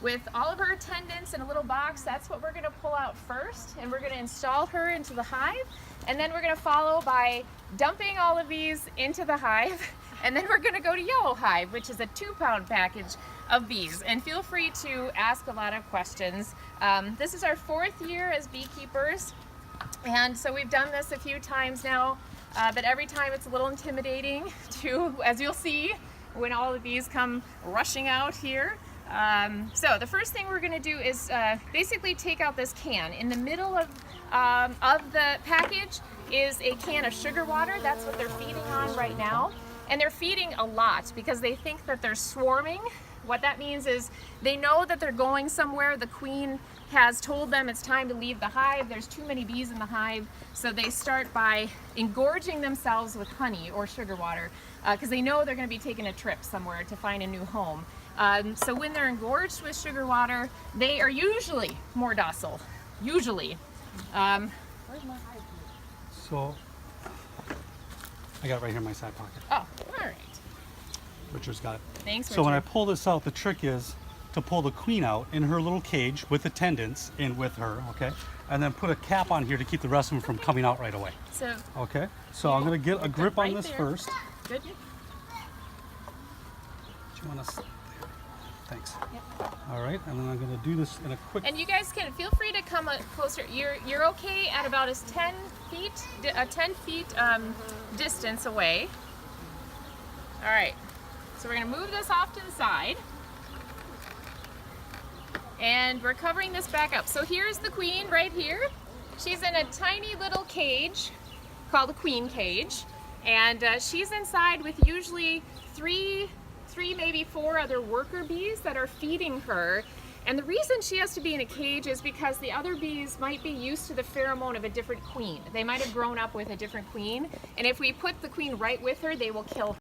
with all of her attendants in a little box. That's what we're going to pull out first, and we're going to install her into the hive, and then we're going to follow by dumping all of these into the hive, and then we're going to go to Yellow Hive, which is a 2-pound package of bees. And feel free to ask a lot of questions. This is our 4th year as beekeepers, and so we've done this a few times now, but every time it's a little intimidating to, as you'll see, when all the bees come rushing out here. So the first thing we're going to do is basically take out this can. In the middle of the package is a can of sugar water. That's what they're feeding on right now. And they're feeding a lot because they think that they're swarming. What that means is they know that they're going somewhere. The queen has told them it's time to leave the hive. There's too many bees in the hive. So they start by engorging themselves with honey or sugar water because they know they're going to be taking a trip somewhere to find a new home. So when they're engorged with sugar water, they are usually more docile. Usually. Where's my hive? So, I got it right here in my side pocket. Oh, all right. Richard's got it. Thanks, Richard. So when I pull this out, the trick is to pull the queen out in her little cage with attendants in with her, okay? And then put a cap on here to keep the rest of them from coming out right away. So, okay? So I'm going to get a grip on right this there. first. Good. Do you want to... Thanks. Yep. All right, and then I'm going to do this in a quick... And you guys can feel free to come closer. You're okay at about a 10 feet distance away. All right. So we're going to move this off to the side. And we're covering this back up. So here's the queen right here. She's in a tiny little cage called a queen cage. And she's inside with usually three, maybe 4 other worker bees that are feeding her. And the reason she has to be in a cage is because the other bees might be used to the pheromone of a different queen. They might have grown up with a different queen. And if we put the queen right with her, they will kill her.